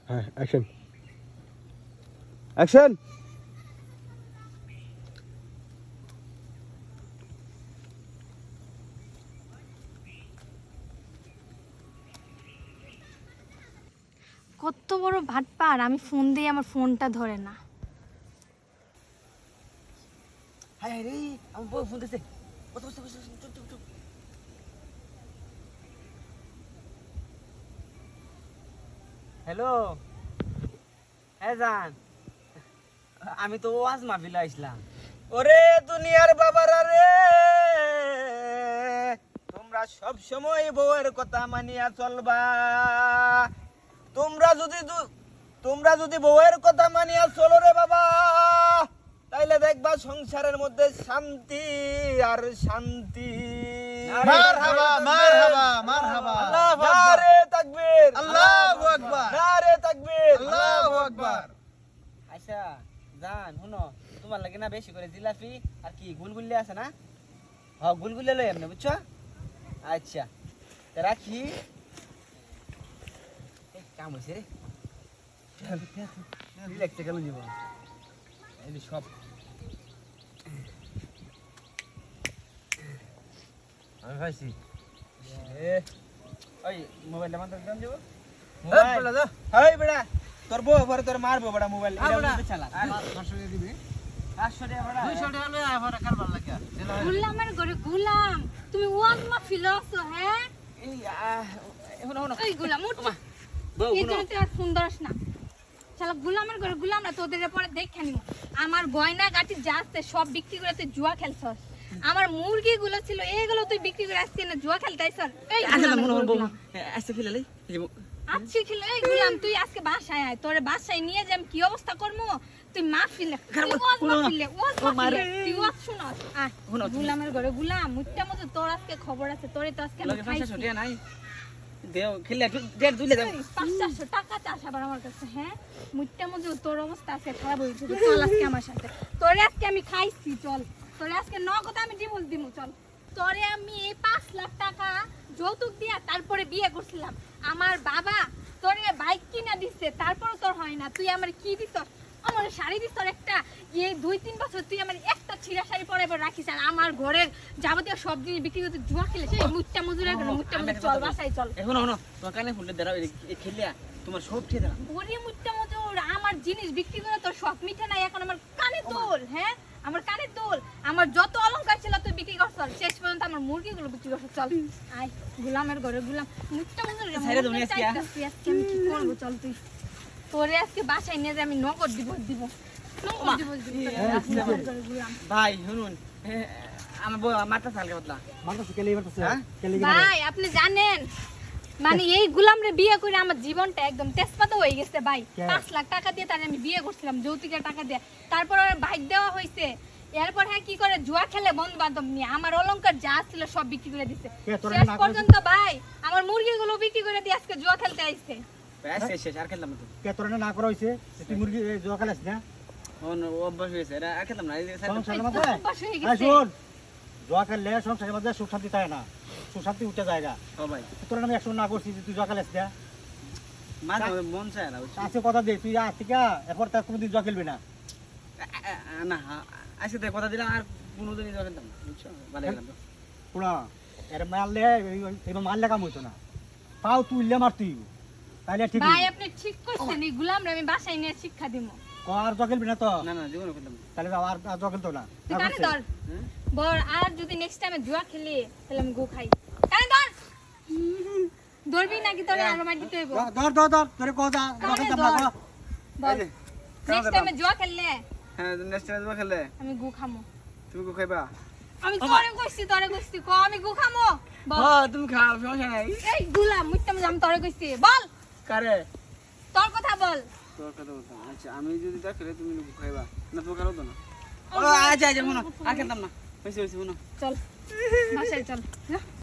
হ্যাঁ action action. কত বড় ভাটপার, আমি ফোন দিয়ে আমার ফোনটা ধরে না। হাই হাই রে, আমার বউ ফোন দিছে। কত বসে বসে চুপ চুপ চুপ। হ্যালো, হ্যাঁ জান, আমি তো ওয়াজ মাহফিলে আইছিলাম। ওরে দুনিয়ার বাবারা রে, তোমরা সব সময় বউয়ের কথা মানিয়া চলবা। তোমরা যদি বউয়ের কথা মানিয়া চলো রে বাবা, তাইলে দেখবা সংসারের মধ্যে শান্তি আর শান্তি। মারহাবা মারহাবা মারহাবা। আল্লাহু আকবার। নারে তাকবীর, আল্লাহু আকবার। নারে তাকবীর, আল্লাহু আকবার। আচ্ছা জান, শুনো, তোমার লাগে না বেশি করে জিলাপি আর কি গুলগুলি আছে না? হ্যাঁ, গুলগুলি লই এমনি, বুঝছো? আচ্ছা তা রাখি। এই কাম হইছে রে, রিল্যাক্সে গেল জীবন। এই যে সব আমি খাইছি। ওই মোবাইলটা মাত্র দাম দেবো। এই বেটা যা। হেই বেটা, তোর বউ পরে তোর মারবো বেটা মোবাইল। আ বেটা। চালা 500 টাকা দিবি। 500 টাকা বেটা। 200 টাকা লই আয় পরে কারবার লাগিয়া। গুলামের ঘরে গুলাম, তুমি ওয়াজ মাহফিল আছো? হ্যাঁ এই শুনো শুনো, এই গুলাম উঠ, বউ এই শুনো। জন্য তুই আর ফোন ধরস না। শালা গুলামের ঘরে গুলাম না, তোদের পরে দেখে নিব। আমার গয়না গাটি যা আছে সব বিক্রি করে তুই জুয়া খেলছস। আমার মুরগি গুলো ছিল এগুলো তুই বিক্রি করে আসছিস না জুয়া খেলতাইছস। এই আচ্ছা গুলামের মনে ঘরে বউ গুলাম। আচ্ছা ফিলালি আচ্ছা খেলে এই গুলাম, তুই আজকে বাসায় আয়, তোরে বাসায় নিয়ে যাম, কি অবস্থা করবো তুই মাহফিলে তুই ওয়াজ শুনস। আয় গুলামের ঘরে গুলাম, মুটটা মতো তোর আজকে খবর আছে, তোরে তো আজকে আমি লগে 500 খাইছি। টাকা নাই দেও, খেলে একটু ডেট দুইলে দাও। 500 টাকা চাস আবার আমার কাছে? হ্যাঁ, মুটটা মতো তোর অবস্থা আছে খারাপ হয়েছে। চল আজকে আমার সাথে, তোরে আজকে আমি খাইছি, চল তোরে আজকে নগদ আমি ডিভোর্স দিমু। চল তোরে আমি এই 5 লাখ টাকা যৌতুক দিয়া তারপরে বিয়ে করছিলাম। আমার বাবা তোরে বাইক কিনা দিচ্ছে, তারপরে তোর হয় না। তুই আমার কি দিছস? আমার শাড়ি দিছস একটা, এই 2-3 বছর তুই আমার একটা ছিঁড়া শাড়ি পরে পরে রাখিস, আর আমার ঘরের যাবতীয় সব জিনিস বিক্রি করতে জুয়া খেলেছে। এই মুটটা মজুরের ঘরে মুটটা মজুর, চল বাসায় চল। এখন শুনো, তোমার কানে ফুলে দাঁড়াও, এই খেলিয়া তোমার সব ঠিক দাঁড়াও। ওরে মুটটা মজুর, আমার জিনিস বিক্রি করে তোর শখ মিঠে নাই, এখন আমার কানে দোল। হ্যাঁ, আমার কানে দোল, আমার যত অলংকার ছিল তুই বিক্রি করছ, শেষ পর্যন্ত আমার মুরগিগুলো বিক্রি করছ। চল আয় গুলামের ঘরে গুলাম, মুটটা মজুর ছেড়ে দাও নি আজকে। আজকে আমি কি করবো? চল তুই, তোরে আজকে বাসায় নিয়ে যে আমি নগদ দিব দিব নগদ দিব গুলাম। ভাই শুনুন, আমার বউ মাথা সালকে বদলা। মারতাছে কেলি মারতাছে। হ্যাঁ? কেলি ভাই আপনি জানেন, মানে এই গুলাম রে বিয়ে করে আমার জীবনটা একদম তেজপাতা হয়ে গেছে ভাই। 5 লাখ টাকা দিয়ে তার আমি বিয়ে করছিলাম, যৌতুকের টাকা দিয়ে। তারপর ওর বাইক দেওয়া হয়েছে, এরপর হ্যাঁ কি করে জুয়া খেলে বন্ধু বান্ধব নিয়ে আমার অলংকার যা ছিল সব বিক্রি করে দিছে। কে তোরা শেষ না করে পর্যন্ত ভাই আমার মুরগিগুলো বিক্রি করে দিয়ে আজকে জুয়া খেলতে আইছে। ব্যাস শেষ, আর খেলতাম না তো। কে তোরা না করা হইছে? তুই মুরগি জোয়া খেলাস না? ও অভ্যাস হয়েছে, আর খেলতাম না। সংসারের এই মধ্যে তো অভ্যাস হয়ে এই গেছে। শুন, জোয়া খেললে সংসারের মধ্যে সুখ শান্তি থাকে না, সুখ শান্তি উঠে জায়গা। ও ভাই তোরা আমি একশো না করছিস, তুই জোয়া খেলাস না? মাঝে মধ্যে মন চায় না, বুঝছো? আজকে কথা দে, তুই আজ থেকে এরপর তার কোনোদিন জোয়া খেলবি না। না আজকে তো কথা দিলাম, আর কোনোদিনই যাওয়া খেলতাম না, বুঝছো? ভালো গেলাম তো। পুরা এর মারলে এবার মারলে কাম হইতো না, পাও তুললে মারতি, তাইলে ঠিক ভাই আপনি ঠিক কইছেন, এই গুলাম রে আমি বাসায় নিয়ে শিক্ষা দিমু। আর জোয়া খেলবি না তো? না না জীবনে খেলতাম না। তাহলে আর জোয়া খেলতো না। তুই কানে ধর হ্যাঁ? বর, আর যদি নেক্সট টাইমে জুয়া খেলি তাহলে আমি গো খাই। কানে ধর, ধরবি নাকি তোরে আর মার দিতে হইব? ধর ধর ধর তোরে কথা জোয়া কানে খেলতাম না ধর। কো। বল এই যে, নেক্সট টাইমে জুয়া খেললে হ্যাঁ নেক্সট টাইম তুমি খেললে আমি গো খামো। তুমি কো খাইবা? আমি তোরে কইছি ক আমি গো খামো। বল হ্যাঁ তুমি খাও, সমস্যা নাই। এই গুলাম মুইতে আমি তোরে কইছি, বল কারে? তোর কথা বল। তোর কথা বলতাম। আচ্ছা আমি যদি তা খেলে তুমি কো খাইবা না? তো খাও তো না। ও আচ্ছা আচ্ছা শুনো, আর খেলতাম না। হইছে হইছে শুনো। চল বাসায় চল।